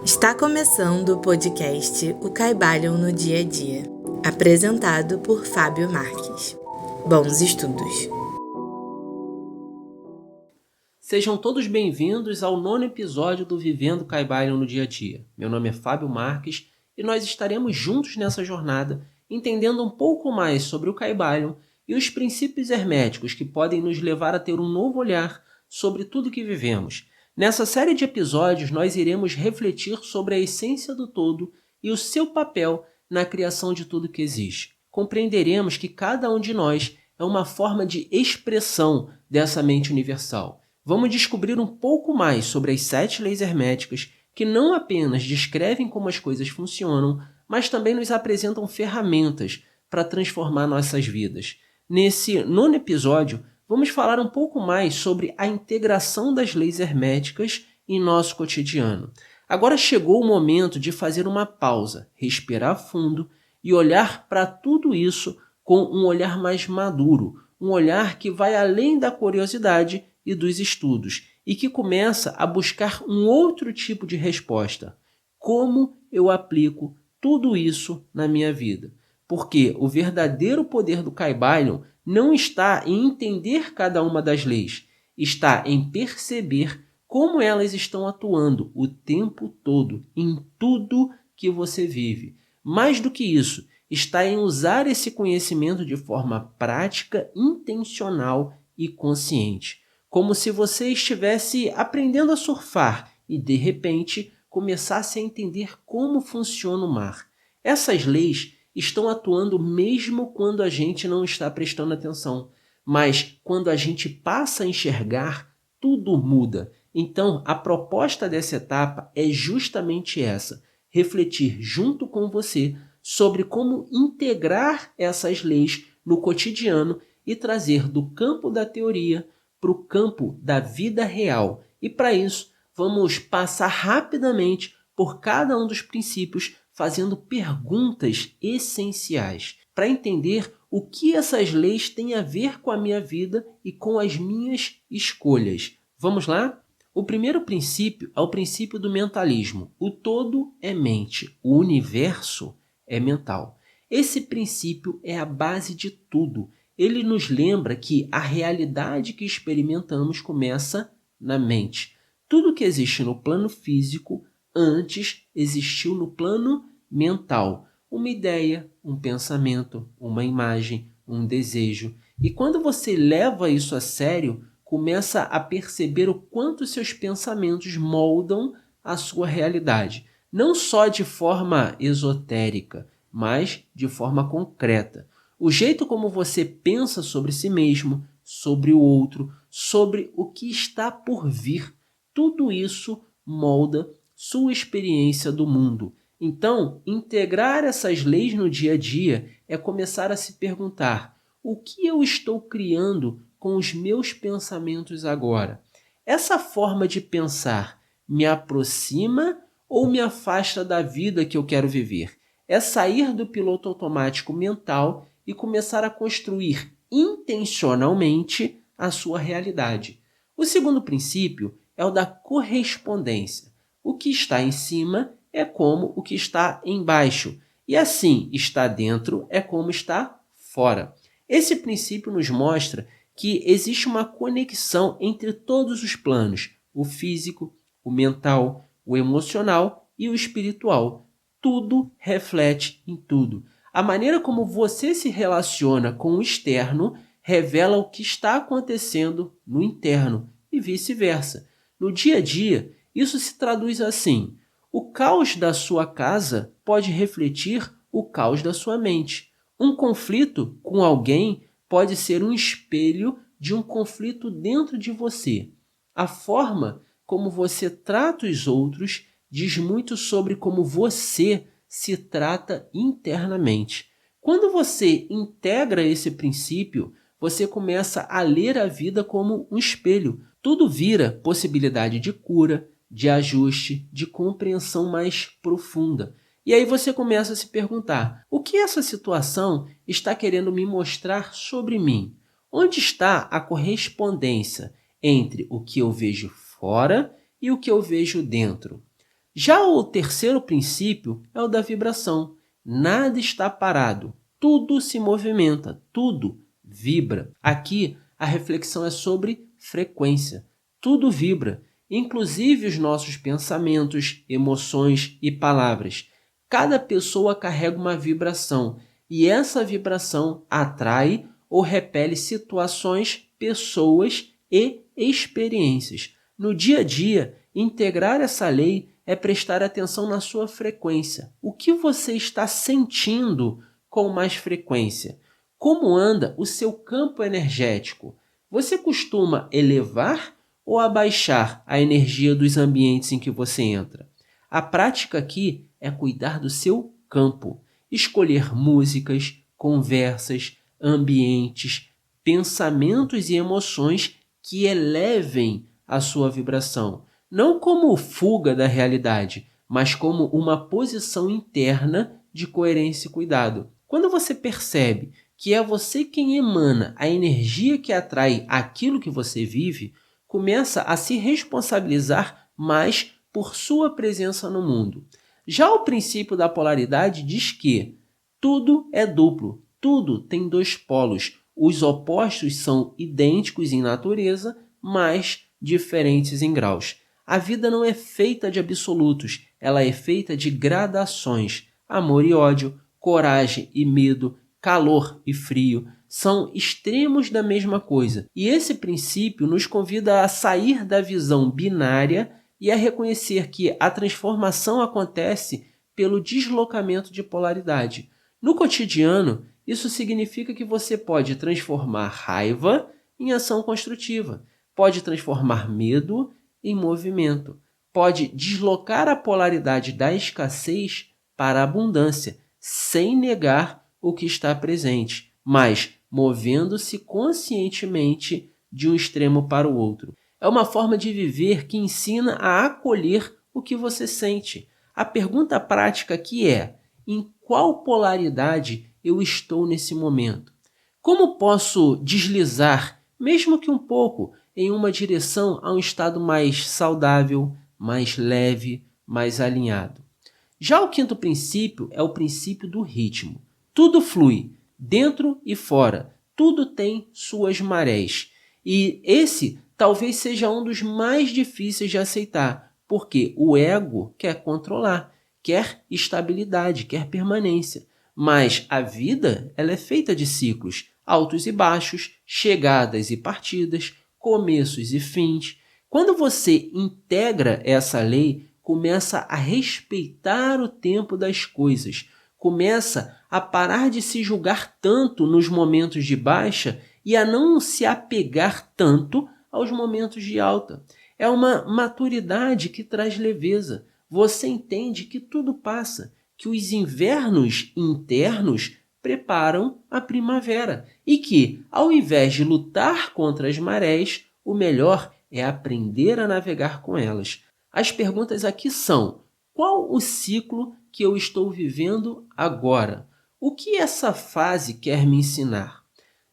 Está começando o podcast O Caibalham no Dia a Dia, apresentado por Fábio Marques. Bons estudos! Sejam todos bem-vindos ao 9º episódio do Vivendo Caibalham no Dia a Dia. Meu nome é Fábio Marques e nós estaremos juntos nessa jornada, entendendo um pouco mais sobre o Caibalham e os princípios herméticos que podem nos levar a ter um novo olhar sobre tudo que vivemos. Nessa série de episódios, nós iremos refletir sobre a essência do todo e o seu papel na criação de tudo que existe. Compreenderemos que cada um de nós é uma forma de expressão dessa mente universal. Vamos descobrir um pouco mais sobre as 7 leis herméticas que não apenas descrevem como as coisas funcionam, mas também nos apresentam ferramentas para transformar nossas vidas. Nesse 9º episódio, vamos falar um pouco mais sobre a integração das leis herméticas em nosso cotidiano. Agora chegou o momento de fazer uma pausa, respirar fundo e olhar para tudo isso com um olhar mais maduro, um olhar que vai além da curiosidade e dos estudos e que começa a buscar um outro tipo de resposta. Como eu aplico tudo isso na minha vida? Porque o verdadeiro poder do Caibalham não está em entender cada uma das leis, está em perceber como elas estão atuando o tempo todo, em tudo que você vive. Mais do que isso, está em usar esse conhecimento de forma prática, intencional e consciente. Como se você estivesse aprendendo a surfar e, de repente, começasse a entender como funciona o mar. Essas leis estão atuando mesmo quando a gente não está prestando atenção. Mas quando a gente passa a enxergar, tudo muda. Então, a proposta dessa etapa é justamente essa: refletir junto com você sobre como integrar essas leis no cotidiano e trazer do campo da teoria para o campo da vida real. E para isso, vamos passar rapidamente por cada um dos princípios, fazendo perguntas essenciais para entender o que essas leis têm a ver com a minha vida e com as minhas escolhas. Vamos lá? O primeiro princípio é o princípio do mentalismo. O todo é mente, o universo é mental. Esse princípio é a base de tudo. Ele nos lembra que a realidade que experimentamos começa na mente. Tudo que existe no plano físico antes existiu no plano mental. Uma ideia, um pensamento, uma imagem, um desejo. E quando você leva isso a sério, começa a perceber o quanto seus pensamentos moldam a sua realidade. Não só de forma esotérica, mas de forma concreta. O jeito como você pensa sobre si mesmo, sobre o outro, sobre o que está por vir, tudo isso molda sua experiência do mundo. Então, integrar essas leis no dia a dia é começar a se perguntar: o que eu estou criando com os meus pensamentos agora? Essa forma de pensar me aproxima ou me afasta da vida que eu quero viver? É sair do piloto automático mental e começar a construir intencionalmente a sua realidade. O segundo princípio é o da correspondência. O que está em cima é como o que está embaixo, e assim está dentro é como está fora. Esse princípio nos mostra que existe uma conexão entre todos os planos, o físico, o mental, o emocional e o espiritual. Tudo reflete em tudo. A maneira como você se relaciona com o externo revela o que está acontecendo no interno e vice-versa. No dia a dia, isso se traduz assim: o caos da sua casa pode refletir o caos da sua mente. Um conflito com alguém pode ser um espelho de um conflito dentro de você. A forma como você trata os outros diz muito sobre como você se trata internamente. Quando você integra esse princípio, você começa a ler a vida como um espelho. Tudo vira possibilidade de cura, de ajuste, de compreensão mais profunda. E aí você começa a se perguntar: o que essa situação está querendo me mostrar sobre mim? Onde está a correspondência entre o que eu vejo fora e o que eu vejo dentro? Já o terceiro princípio é o da vibração. Nada está parado, tudo se movimenta, tudo vibra. Aqui a reflexão é sobre frequência. Tudo vibra, inclusive os nossos pensamentos, emoções e palavras. Cada pessoa carrega uma vibração e essa vibração atrai ou repele situações, pessoas e experiências. No dia a dia, integrar essa lei é prestar atenção na sua frequência. O que você está sentindo com mais frequência? Como anda o seu campo energético? Você costuma elevar ou abaixar a energia dos ambientes em que você entra? A prática aqui é cuidar do seu campo, escolher músicas, conversas, ambientes, pensamentos e emoções que elevem a sua vibração, não como fuga da realidade, mas como uma posição interna de coerência e cuidado. Quando você percebe que é você quem emana a energia que atrai aquilo que você vive, começa a se responsabilizar mais por sua presença no mundo. Já o princípio da polaridade diz que tudo é duplo, tudo tem dois polos. Os opostos são idênticos em natureza, mas diferentes em graus. A vida não é feita de absolutos, ela é feita de gradações. Amor e ódio, coragem e medo, calor e frio, são extremos da mesma coisa. E esse princípio nos convida a sair da visão binária e a reconhecer que a transformação acontece pelo deslocamento de polaridade. No cotidiano, isso significa que você pode transformar raiva em ação construtiva, pode transformar medo em movimento, pode deslocar a polaridade da escassez para a abundância, sem negar o que está presente, mas movendo-se conscientemente de um extremo para o outro. É uma forma de viver que ensina a acolher o que você sente. A pergunta prática aqui é: em qual polaridade eu estou nesse momento? Como posso deslizar, mesmo que um pouco, em uma direção a um estado mais saudável, mais leve, mais alinhado? Já o quinto princípio é o princípio do ritmo. Tudo flui, dentro e fora. Tudo tem suas marés. E esse talvez seja um dos mais difíceis de aceitar, porque o ego quer controlar, quer estabilidade, quer permanência. Mas a vida, ela é feita de ciclos, altos e baixos, chegadas e partidas, começos e fins. Quando você integra essa lei, começa a respeitar o tempo das coisas, começa a parar de se julgar tanto nos momentos de baixa e a não se apegar tanto aos momentos de alta. É uma maturidade que traz leveza. Você entende que tudo passa, que os invernos internos preparam a primavera e que, ao invés de lutar contra as marés, o melhor é aprender a navegar com elas. As perguntas aqui são: qual o ciclo que eu estou vivendo agora? O que essa fase quer me ensinar?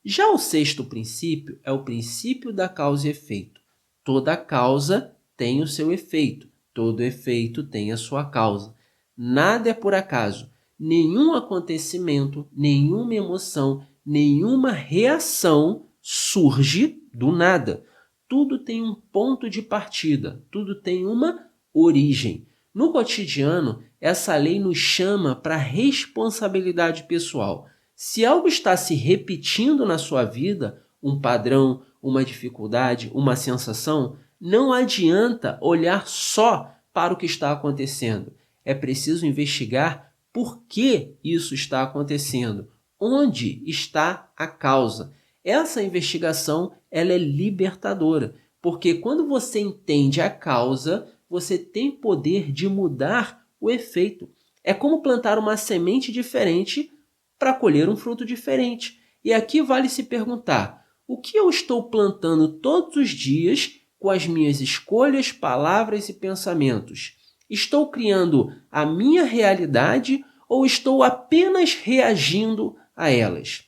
Já o sexto princípio é o princípio da causa e efeito. Toda causa tem o seu efeito, todo efeito tem a sua causa. Nada é por acaso. Nenhum acontecimento, nenhuma emoção, nenhuma reação surge do nada. Tudo tem um ponto de partida, tudo tem uma origem. No cotidiano, essa lei nos chama para responsabilidade pessoal. Se algo está se repetindo na sua vida, um padrão, uma dificuldade, uma sensação, não adianta olhar só para o que está acontecendo. É preciso investigar por que isso está acontecendo, onde está a causa. Essa investigação ela é libertadora, porque quando você entende a causa, você tem poder de mudar o efeito. É como plantar uma semente diferente para colher um fruto diferente. E aqui vale se perguntar: o que eu estou plantando todos os dias com as minhas escolhas, palavras e pensamentos? Estou criando a minha realidade ou estou apenas reagindo a elas?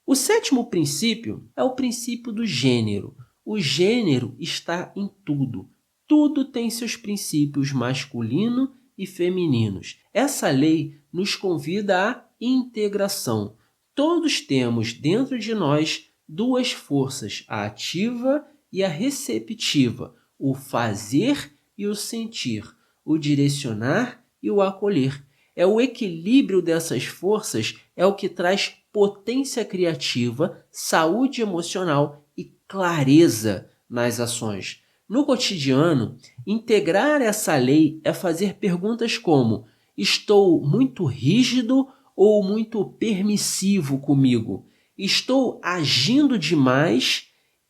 O sétimo princípio é o princípio do gênero. O gênero está em tudo. Tudo tem seus princípios masculino e femininos. Essa lei nos convida à integração. Todos temos dentro de nós duas forças, a ativa e a receptiva, o fazer e o sentir, o direcionar e o acolher. É o equilíbrio dessas forças é o que traz potência criativa, saúde emocional e clareza nas ações. No cotidiano, integrar essa lei é fazer perguntas como: estou muito rígido ou muito permissivo comigo? Estou agindo demais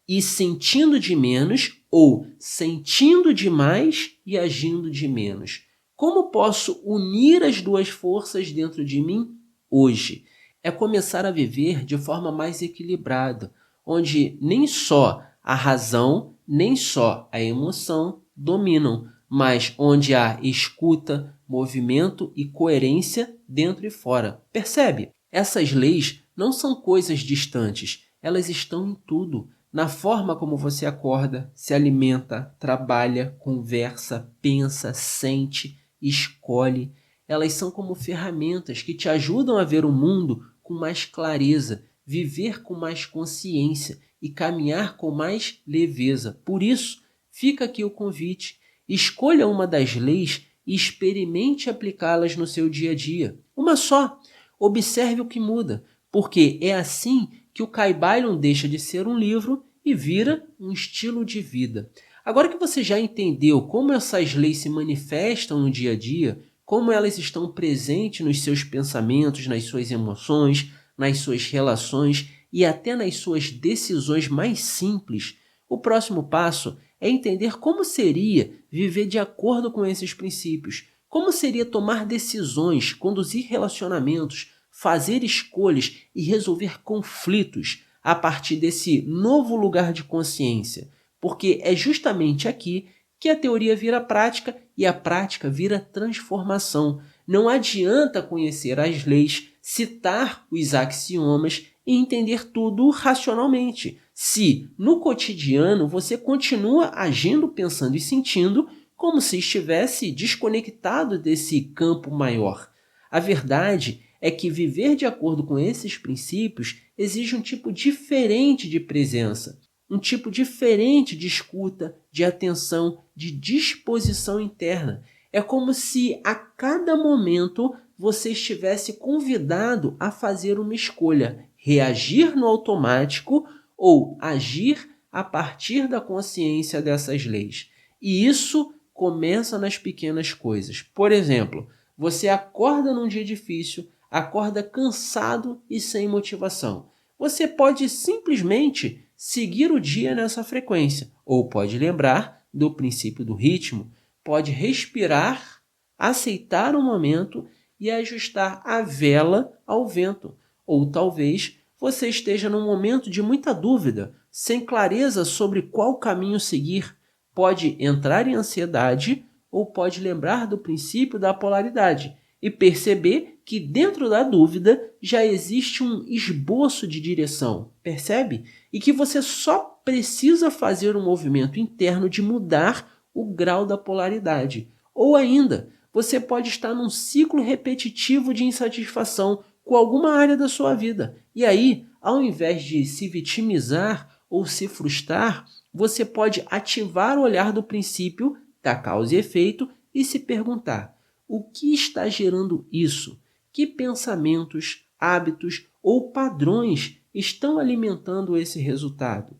e sentindo de menos ou sentindo demais e agindo de menos? Como posso unir as duas forças dentro de mim hoje? É começar a viver de forma mais equilibrada, onde nem só a razão, nem só a emoção dominam, mas onde há escuta, movimento e coerência dentro e fora. Percebe? Essas leis não são coisas distantes, elas estão em tudo. Na forma como você acorda, se alimenta, trabalha, conversa, pensa, sente, escolhe. Elas são como ferramentas que te ajudam a ver o mundo com mais clareza, viver com mais consciência e caminhar com mais leveza. Por isso, fica aqui o convite. Escolha uma das leis e experimente aplicá-las no seu dia a dia. Uma só. Observe o que muda, porque é assim que o Kybalion deixa de ser um livro e vira um estilo de vida. Agora que você já entendeu como essas leis se manifestam no dia a dia, como elas estão presentes nos seus pensamentos, nas suas emoções, nas suas relações e até nas suas decisões mais simples, o próximo passo é entender como seria viver de acordo com esses princípios, como seria tomar decisões, conduzir relacionamentos, fazer escolhas e resolver conflitos a partir desse novo lugar de consciência, porque é justamente aqui que a teoria vira prática e a prática vira transformação. Não adianta conhecer as leis, citar os axiomas e entender tudo racionalmente, se no cotidiano você continua agindo, pensando e sentindo como se estivesse desconectado desse campo maior. A verdade é que viver de acordo com esses princípios exige um tipo diferente de presença, um tipo diferente de escuta, de atenção, de disposição interna. É como se a cada momento você estivesse convidado a fazer uma escolha, reagir no automático ou agir a partir da consciência dessas leis. E isso começa nas pequenas coisas. Por exemplo, você acorda num dia difícil, acorda cansado e sem motivação. Você pode simplesmente seguir o dia nessa frequência, ou pode lembrar do princípio do ritmo, pode respirar, aceitar o momento e ajustar a vela ao vento. Ou talvez você esteja num momento de muita dúvida, sem clareza sobre qual caminho seguir. Pode entrar em ansiedade ou pode lembrar do princípio da polaridade e perceber que dentro da dúvida já existe um esboço de direção, percebe? E que você só precisa fazer um movimento interno de mudar o grau da polaridade. Ou ainda, você pode estar num ciclo repetitivo de insatisfação com alguma área da sua vida. E aí, ao invés de se vitimizar ou se frustrar, você pode ativar o olhar do princípio da causa e efeito e se perguntar: o que está gerando isso? Que pensamentos, hábitos ou padrões estão alimentando esse resultado?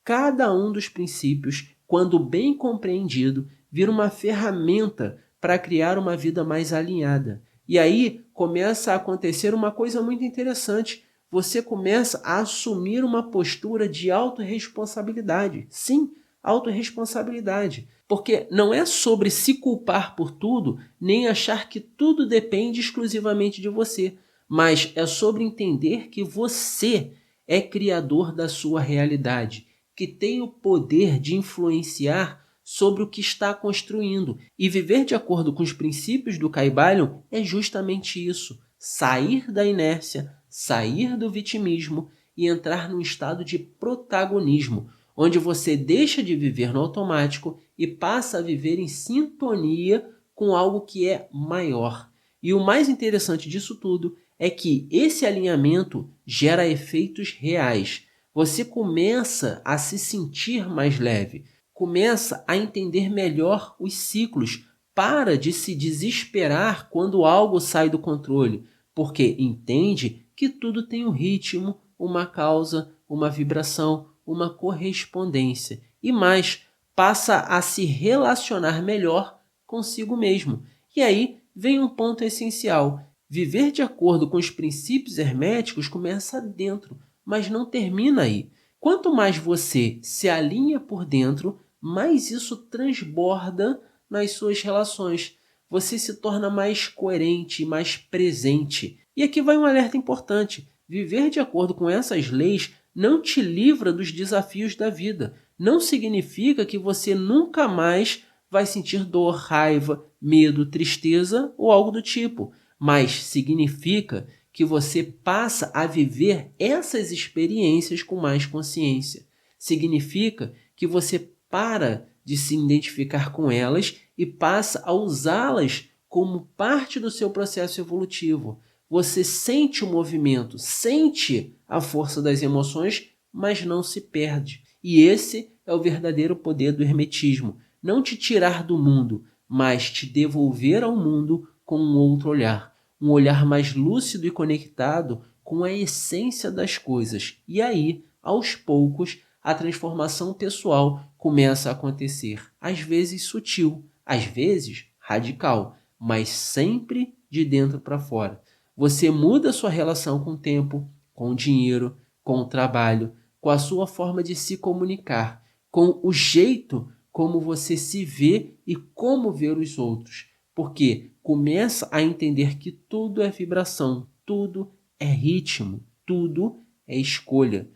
Cada um dos princípios, quando bem compreendido, vira uma ferramenta para criar uma vida mais alinhada. E aí começa a acontecer uma coisa muito interessante. Você começa a assumir uma postura de autorresponsabilidade. Sim, autorresponsabilidade. Porque não é sobre se culpar por tudo, nem achar que tudo depende exclusivamente de você, mas é sobre entender que você é criador da sua realidade, que tem o poder de influenciar sobre o que está construindo. E viver de acordo com os princípios do Kybalion é justamente isso: sair da inércia, sair do vitimismo e entrar num estado de protagonismo, onde você deixa de viver no automático e passa a viver em sintonia com algo que é maior. E o mais interessante disso tudo é que esse alinhamento gera efeitos reais. Você começa a se sentir mais leve, começa a entender melhor os ciclos, para de se desesperar quando algo sai do controle, porque entende que tudo tem um ritmo, uma causa, uma vibração, uma correspondência. E mais, passa a se relacionar melhor consigo mesmo. E aí vem um ponto essencial. Viver de acordo com os princípios herméticos começa dentro, mas não termina aí. Quanto mais você se alinha por dentro, mais isso transborda nas suas relações. Você se torna mais coerente, mais presente. E aqui vai um alerta importante. Viver de acordo com essas leis não te livra dos desafios da vida. Não significa que você nunca mais vai sentir dor, raiva, medo, tristeza ou algo do tipo. Mas significa que você passa a viver essas experiências com mais consciência. Significa que você para de se identificar com elas e passa a usá-las como parte do seu processo evolutivo. Você sente o movimento, sente a força das emoções, mas não se perde. E esse é o verdadeiro poder do hermetismo. Não te tirar do mundo, mas te devolver ao mundo com um outro olhar. Um olhar mais lúcido e conectado com a essência das coisas. E aí, aos poucos, a transformação pessoal começa a acontecer. Às vezes sutil, às vezes radical, mas sempre de dentro para fora. Você muda sua relação com o tempo, com o dinheiro, com o trabalho, com a sua forma de se comunicar, com o jeito como você se vê e como ver os outros. Porque começa a entender que tudo é vibração, tudo é ritmo, tudo é escolha.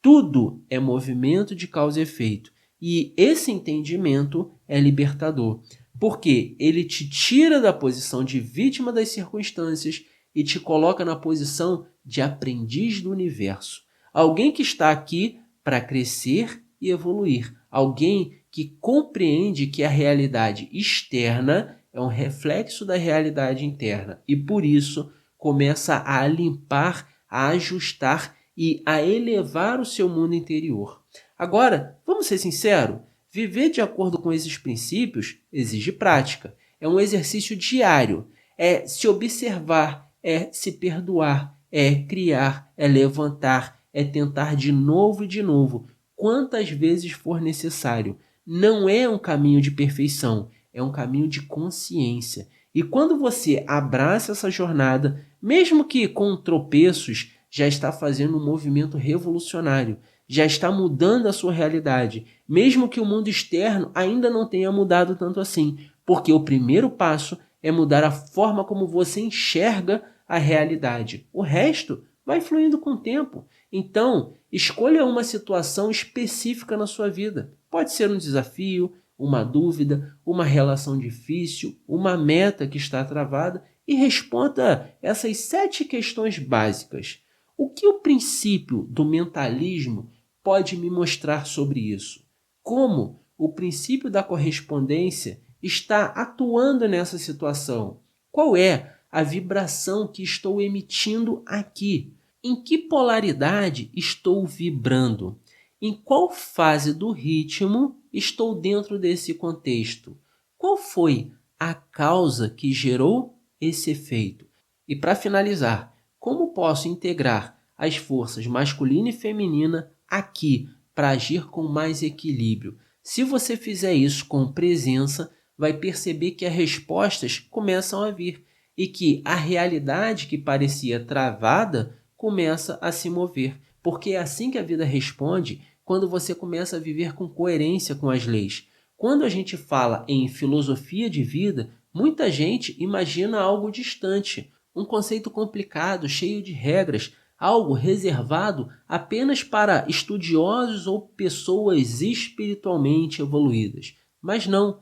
Tudo é movimento de causa e efeito. E esse entendimento é libertador, porque ele te tira da posição de vítima das circunstâncias e te coloca na posição de aprendiz do universo. Alguém que está aqui para crescer e evoluir. Alguém que compreende que a realidade externa é um reflexo da realidade interna e, por isso, começa a limpar, a ajustar e a elevar o seu mundo interior. Agora, vamos ser sinceros, viver de acordo com esses princípios exige prática. É um exercício diário, é se observar, é se perdoar, é criar, é levantar, é tentar de novo e de novo, quantas vezes for necessário. Não é um caminho de perfeição, é um caminho de consciência. E quando você abraça essa jornada, mesmo que com tropeços, já está fazendo um movimento revolucionário, já está mudando a sua realidade, mesmo que o mundo externo ainda não tenha mudado tanto assim, porque o primeiro passo é mudar a forma como você enxerga a realidade. O resto vai fluindo com o tempo. Então, escolha uma situação específica na sua vida. Pode ser um desafio, uma dúvida, uma relação difícil, uma meta que está travada e responda essas 7 questões básicas. O que o princípio do mentalismo pode me mostrar sobre isso? Como o princípio da correspondência está atuando nessa situação? Qual é a vibração que estou emitindo aqui? Em que polaridade estou vibrando? Em qual fase do ritmo estou dentro desse contexto? Qual foi a causa que gerou esse efeito? E para finalizar, como posso integrar as forças masculina e feminina aqui para agir com mais equilíbrio? Se você fizer isso com presença, vai perceber que as respostas começam a vir e que a realidade que parecia travada começa a se mover. Porque é assim que a vida responde quando você começa a viver com coerência com as leis. Quando a gente fala em filosofia de vida, muita gente imagina algo distante, um conceito complicado, cheio de regras, algo reservado apenas para estudiosos ou pessoas espiritualmente evoluídas. Mas não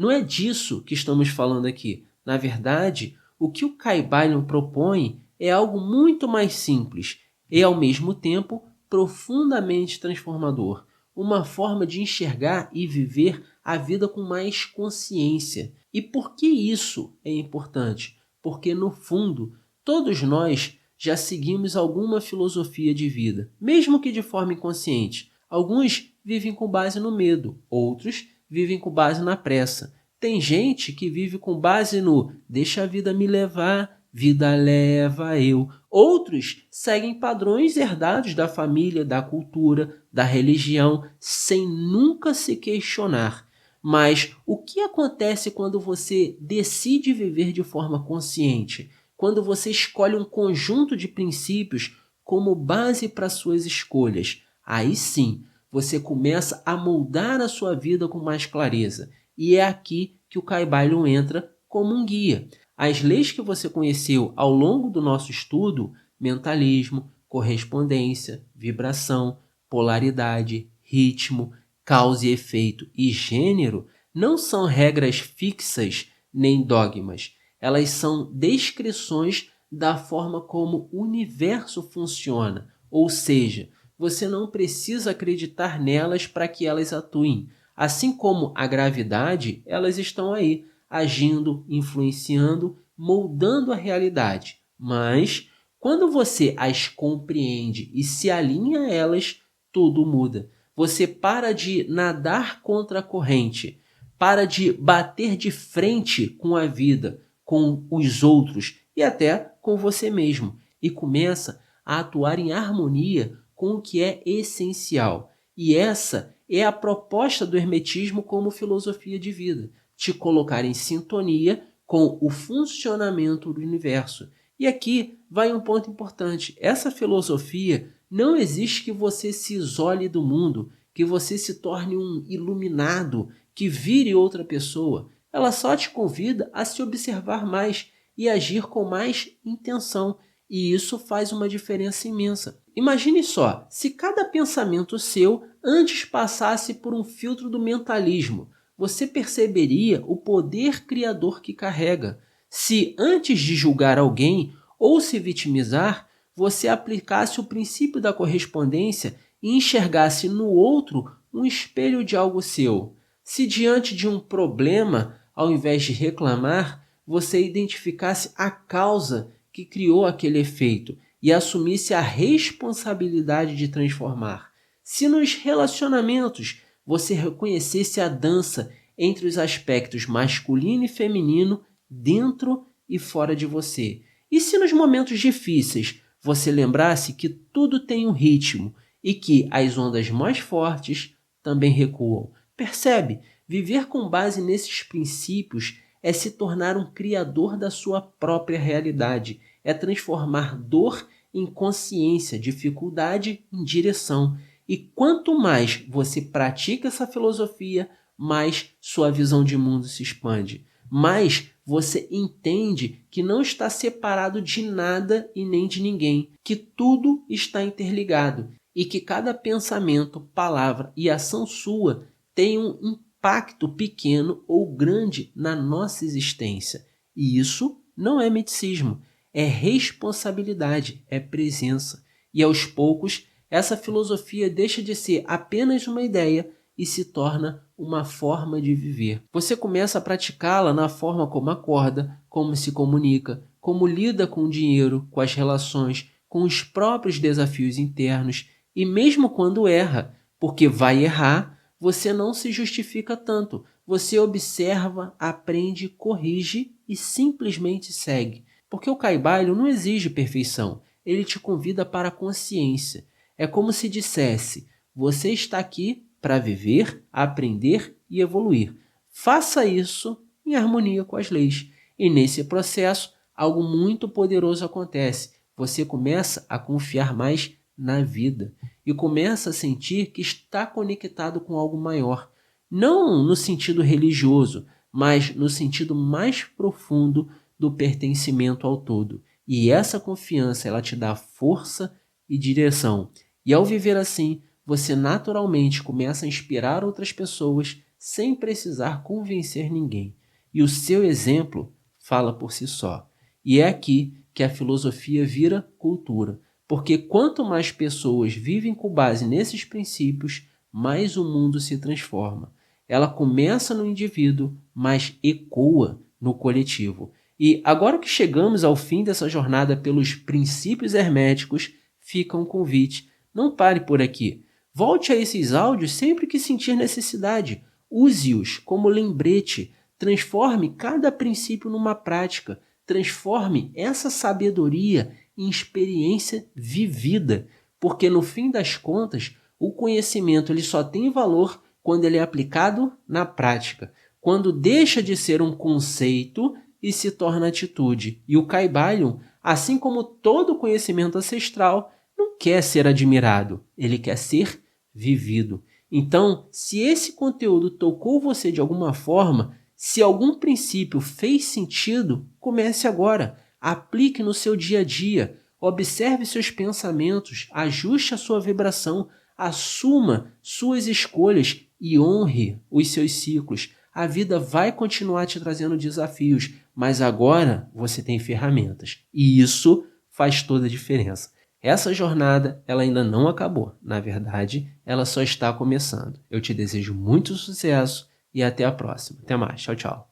é disso que estamos falando aqui. Na verdade, o que o Kybalion propõe é algo muito mais simples e, ao mesmo tempo, profundamente transformador. Uma forma de enxergar e viver a vida com mais consciência, E por que isso é importante? Porque, no fundo, todos nós já seguimos alguma filosofia de vida, mesmo que de forma inconsciente. Alguns vivem com base no medo, outros vivem com base na pressa. Tem gente que vive com base no deixa a vida me levar, vida leva eu. Outros seguem padrões herdados da família, da cultura, da religião, sem nunca se questionar. Mas o que acontece quando você decide viver de forma consciente? Quando você escolhe um conjunto de princípios como base para suas escolhas? Aí sim, você começa a moldar a sua vida com mais clareza. E é aqui que o Kybalion entra como um guia. As leis que você conheceu ao longo do nosso estudo, mentalismo, correspondência, vibração, polaridade, ritmo, causa e efeito e gênero, não são regras fixas nem dogmas. Elas são descrições da forma como o universo funciona. Ou seja, você não precisa acreditar nelas para que elas atuem. Assim como a gravidade, elas estão aí, agindo, influenciando, moldando a realidade. Mas, quando você as compreende e se alinha a elas, tudo muda. Você para de nadar contra a corrente, para de bater de frente com a vida, com os outros e até com você mesmo. E começa a atuar em harmonia com o que é essencial. E essa é a proposta do hermetismo como filosofia de vida. Te colocar em sintonia com o funcionamento do universo. E aqui vai um ponto importante. Essa filosofia não existe que você se isole do mundo, que você se torne um iluminado, que vire outra pessoa. Ela só te convida a se observar mais e agir com mais intenção. E isso faz uma diferença imensa. Imagine só, se cada pensamento seu antes passasse por um filtro do mentalismo, você perceberia o poder criador que carrega. Se antes de julgar alguém ou se vitimizar, você aplicasse o princípio da correspondência e enxergasse no outro um espelho de algo seu. Se diante de um problema, ao invés de reclamar, você identificasse a causa que criou aquele efeito e assumisse a responsabilidade de transformar. Se nos relacionamentos você reconhecesse a dança entre os aspectos masculino e feminino dentro e fora de você. E se nos momentos difíceis você lembrasse que tudo tem um ritmo e que as ondas mais fortes também recuam. Percebe? Viver com base nesses princípios é se tornar um criador da sua própria realidade. É transformar dor em consciência, dificuldade em direção. E quanto mais você pratica essa filosofia, mais sua visão de mundo se expande. Mais você entende que não está separado de nada e nem de ninguém, que tudo está interligado e que cada pensamento, palavra e ação sua tem um impacto pequeno ou grande na nossa existência. E isso não é misticismo, é responsabilidade, é presença. E aos poucos, essa filosofia deixa de ser apenas uma ideia e se torna uma forma de viver. Você começa a praticá-la na forma como acorda, como se comunica, como lida com o dinheiro, com as relações, com os próprios desafios internos e mesmo quando erra, porque vai errar, você não se justifica tanto. Você observa, aprende, corrige e simplesmente segue. Porque o Kybalion não exige perfeição, ele te convida para a consciência. É como se dissesse, você está aqui para viver, aprender e evoluir. Faça isso em harmonia com as leis. E nesse processo, algo muito poderoso acontece. Você começa a confiar mais na vida e começa a sentir que está conectado com algo maior. Não no sentido religioso, mas no sentido mais profundo do pertencimento ao todo. E essa confiança, ela te dá força e direção. E ao viver assim, você naturalmente começa a inspirar outras pessoas sem precisar convencer ninguém. E o seu exemplo fala por si só. E é aqui que a filosofia vira cultura. Porque quanto mais pessoas vivem com base nesses princípios, mais o mundo se transforma. ela começa no indivíduo, mas ecoa no coletivo. E agora que chegamos ao fim dessa jornada pelos princípios herméticos, fica um convite. Não pare por aqui. Volte a esses áudios sempre que sentir necessidade. Use-os como lembrete. Transforme cada princípio numa prática. Transforme essa sabedoria em experiência vivida. Porque no fim das contas, o conhecimento ele só tem valor quando ele é aplicado na prática. Quando deixa de ser um conceito e se torna atitude. E o Kybalion, assim como todo conhecimento ancestral, não quer ser admirado, ele quer ser vivido. Então, se esse conteúdo tocou você de alguma forma, se algum princípio fez sentido, comece agora. Aplique no seu dia a dia. Observe seus pensamentos, ajuste a sua vibração, assuma suas escolhas e honre os seus ciclos. A vida vai continuar te trazendo desafios, mas agora você tem ferramentas. E isso faz toda a diferença. Essa jornada ela ainda não acabou. Na verdade, ela só está começando. Eu te desejo muito sucesso e até a próxima. Até mais. Tchau, tchau.